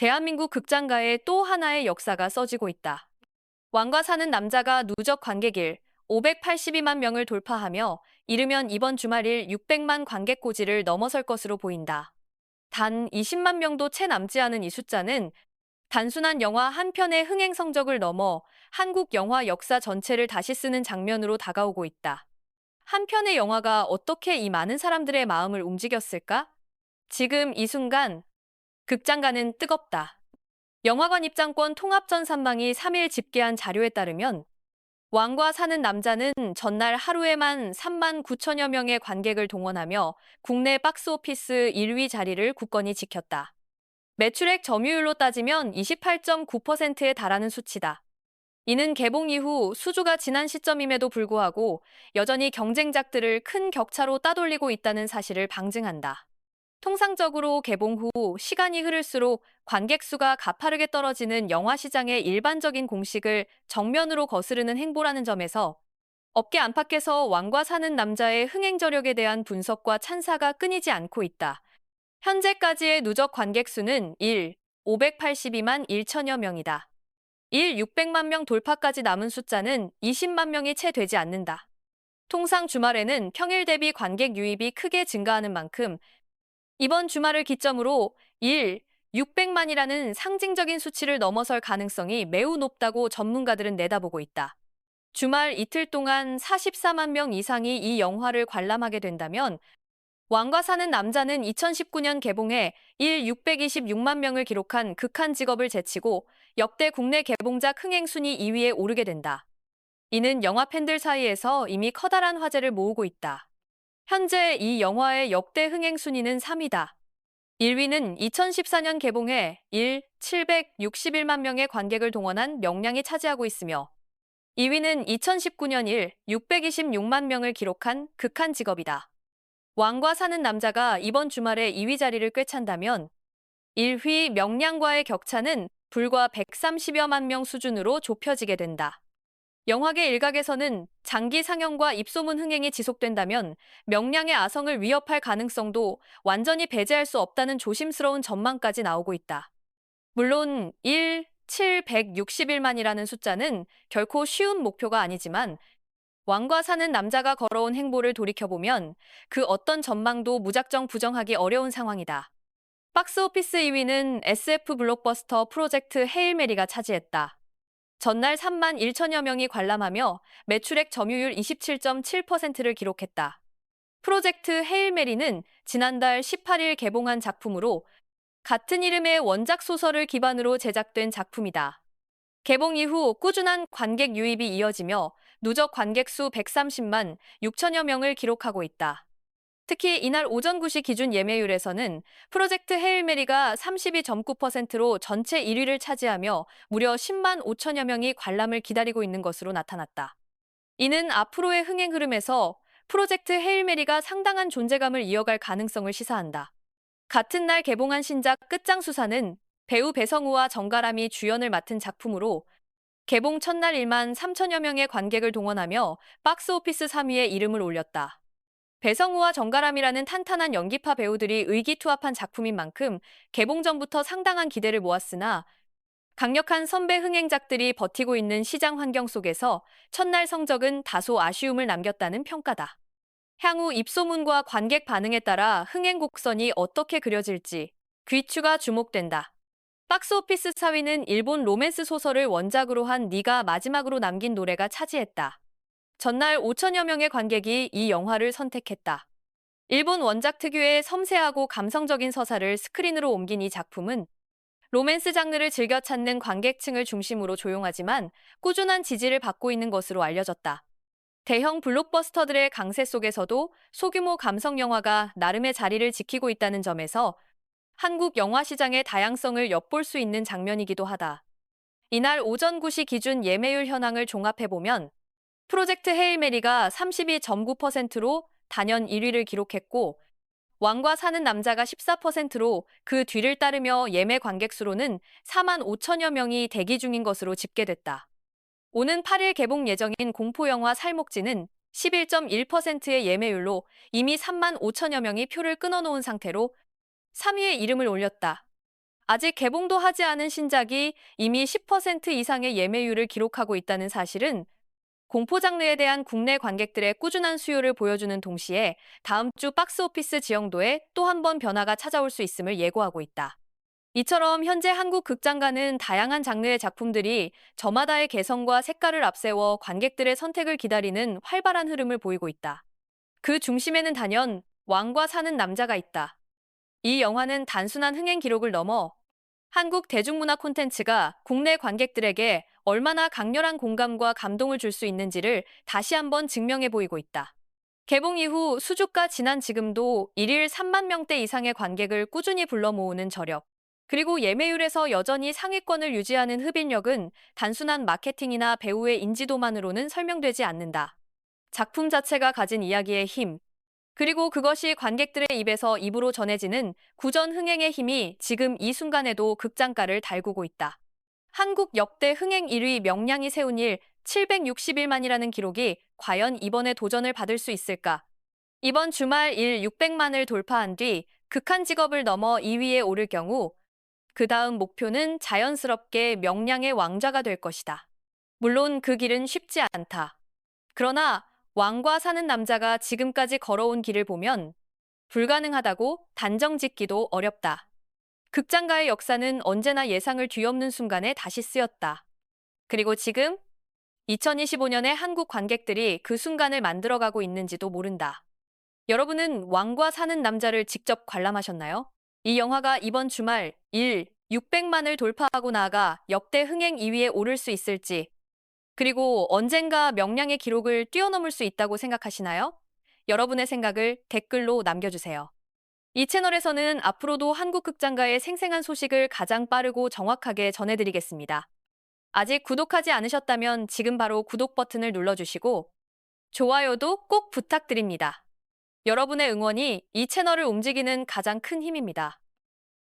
대한민국 극장가에 또 하나의 역사가 써지고 있다. 왕과 사는 남자가 누적 관객일 582만 명을 돌파하며 이르면 이번 주말일 600만 관객 고지를 넘어설 것으로 보인다. 단 20만 명도 채 남지 않은 이 숫자는 단순한 영화 한 편의 흥행 성적을 넘어 한국 영화 역사 전체를 다시 쓰는 장면으로 다가오고 있다. 한 편의 영화가 어떻게 이 많은 사람들의 마음을 움직였을까? 지금 이 순간 극장가는 뜨겁다. 영화관 입장권 통합전산망이 3일 집계한 자료에 따르면 왕과 사는 남자는 전날 하루에만 3만 9천여 명의 관객을 동원하며 국내 박스오피스 1위 자리를 굳건히 지켰다. 매출액 점유율로 따지면 28.9%에 달하는 수치다. 이는 개봉 이후 수주가 지난 시점임에도 불구하고 여전히 경쟁작들을 큰 격차로 따돌리고 있다는 사실을 방증한다. 통상적으로 개봉 후 시간이 흐를수록 관객 수가 가파르게 떨어지는 영화 시장의 일반적인 공식을 정면으로 거스르는 행보라는 점에서 업계 안팎에서 왕과 사는 남자의 흥행 저력에 대한 분석과 찬사가 끊이지 않고 있다. 현재까지의 누적 관객 수는 582만 1천여 명이다. 600만 명 돌파까지 남은 숫자는 20만 명이 채 되지 않는다. 통상 주말에는 평일 대비 관객 유입이 크게 증가하는 만큼 이번 주말을 기점으로 600만이라는 상징적인 수치를 넘어설 가능성이 매우 높다고 전문가들은 내다보고 있다. 주말 이틀 동안 44만 명 이상이 이 영화를 관람하게 된다면 왕과 사는 남자는 2019년 개봉해 626만 명을 기록한 극한 직업을 제치고 역대 국내 개봉작 흥행 순위 2위에 오르게 된다. 이는 영화 팬들 사이에서 이미 커다란 화제를 모으고 있다. 현재 이 영화의 역대 흥행 순위는 3위다. 1위는 2014년 개봉해 761만 명의 관객을 동원한 명량이 차지하고 있으며 2위는 2019년 626만 명을 기록한 극한 직업이다. 왕과 사는 남자가 이번 주말에 2위 자리를 꿰찬다면 1위 명량과의 격차는 불과 130여만 명 수준으로 좁혀지게 된다. 영화계 일각에서는 장기 상영과 입소문 흥행이 지속된다면 명량의 아성을 위협할 가능성도 완전히 배제할 수 없다는 조심스러운 전망까지 나오고 있다. 물론 761만이라는 숫자는 결코 쉬운 목표가 아니지만 왕과 사는 남자가 걸어온 행보를 돌이켜보면 그 어떤 전망도 무작정 부정하기 어려운 상황이다. 박스오피스 2위는 SF 블록버스터 프로젝트 헤일 메리가 차지했다. 전날 3만 1천여 명이 관람하며 매출액 점유율 27.7%를 기록했다. 프로젝트 헤일 메리는 지난달 18일 개봉한 작품으로 같은 이름의 원작 소설을 기반으로 제작된 작품이다. 개봉 이후 꾸준한 관객 유입이 이어지며 누적 관객 수 130만 6천여 명을 기록하고 있다. 특히 이날 오전 9시 기준 예매율에서는 프로젝트 헤일 메리가 32.9%로 전체 1위를 차지하며 무려 10만 5천여 명이 관람을 기다리고 있는 것으로 나타났다. 이는 앞으로의 흥행 흐름에서 프로젝트 헤일 메리가 상당한 존재감을 이어갈 가능성을 시사한다. 같은 날 개봉한 신작 끝장수사는 배우 배성우와 정가람이 주연을 맡은 작품으로 개봉 첫날 1만 3천여 명의 관객을 동원하며 박스오피스 3위에 이름을 올렸다. 배성우와 정가람이라는 탄탄한 연기파 배우들이 의기투합한 작품인 만큼 개봉 전부터 상당한 기대를 모았으나 강력한 선배 흥행작들이 버티고 있는 시장 환경 속에서 첫날 성적은 다소 아쉬움을 남겼다는 평가다. 향후 입소문과 관객 반응에 따라 흥행 곡선이 어떻게 그려질지 귀추가 주목된다. 박스오피스 4위는 일본 로맨스 소설을 원작으로 한 네가 마지막으로 남긴 노래가 차지했다. 전날 5천여 명의 관객이 이 영화를 선택했다. 일본 원작 특유의 섬세하고 감성적인 서사를 스크린으로 옮긴 이 작품은 로맨스 장르를 즐겨 찾는 관객층을 중심으로 조용하지만 꾸준한 지지를 받고 있는 것으로 알려졌다. 대형 블록버스터들의 강세 속에서도 소규모 감성 영화가 나름의 자리를 지키고 있다는 점에서 한국 영화 시장의 다양성을 엿볼 수 있는 장면이기도 하다. 이날 오전 9시 기준 예매율 현황을 종합해보면 프로젝트 헤일 메리가 32.9%로 단연 1위를 기록했고 왕과 사는 남자가 14%로 그 뒤를 따르며 예매 관객 수로는 4만 5천여 명이 대기 중인 것으로 집계됐다. 오는 8일 개봉 예정인 공포영화 살목지는 11.1%의 예매율로 이미 3만 5천여 명이 표를 끊어놓은 상태로 3위에 이름을 올렸다. 아직 개봉도 하지 않은 신작이 이미 10% 이상의 예매율을 기록하고 있다는 사실은 공포 장르에 대한 국내 관객들의 꾸준한 수요를 보여주는 동시에 다음 주 박스오피스 지형도에 또 한 번 변화가 찾아올 수 있음을 예고하고 있다. 이처럼 현재 한국 극장가는 다양한 장르의 작품들이 저마다의 개성과 색깔을 앞세워 관객들의 선택을 기다리는 활발한 흐름을 보이고 있다. 그 중심에는 단연 왕과 사는 남자가 있다. 이 영화는 단순한 흥행 기록을 넘어 한국 대중문화 콘텐츠가 국내 관객들에게 얼마나 강렬한 공감과 감동을 줄 수 있는지를 다시 한번 증명해 보이고 있다. 개봉 이후 수주가 지난 지금도 일일 3만 명대 이상의 관객을 꾸준히 불러 모으는 저력, 그리고 예매율에서 여전히 상위권을 유지하는 흡인력은 단순한 마케팅이나 배우의 인지도만으로는 설명되지 않는다. 작품 자체가 가진 이야기의 힘, 그리고 그것이 관객들의 입에서 입으로 전해지는 구전 흥행의 힘이 지금 이 순간에도 극장가를 달구고 있다. 한국 역대 흥행 1위 명량이 세운 일 761만이라는 기록이 과연 이번에 도전을 받을 수 있을까? 이번 주말 일 600만을 돌파한 뒤 극한 직업을 넘어 2위에 오를 경우 그 다음 목표는 자연스럽게 명량의 왕좌가 될 것이다. 물론 그 길은 쉽지 않다. 그러나 왕과 사는 남자가 지금까지 걸어온 길을 보면 불가능하다고 단정 짓기도 어렵다. 극장가의 역사는 언제나 예상을 뒤엎는 순간에 다시 쓰였다. 그리고 지금 2025년에 한국 관객들이 그 순간을 만들어가고 있는지도 모른다. 여러분은 왕과 사는 남자를 직접 관람하셨나요? 이 영화가 이번 주말 일 600만을 돌파하고 나아가 역대 흥행 2위에 오를 수 있을지, 그리고 언젠가 명량의 기록을 뛰어넘을 수 있다고 생각하시나요? 여러분의 생각을 댓글로 남겨주세요. 이 채널에서는 앞으로도 한국 극장가의 생생한 소식을 가장 빠르고 정확하게 전해드리겠습니다. 아직 구독하지 않으셨다면 지금 바로 구독 버튼을 눌러주시고 좋아요도 꼭 부탁드립니다. 여러분의 응원이 이 채널을 움직이는 가장 큰 힘입니다.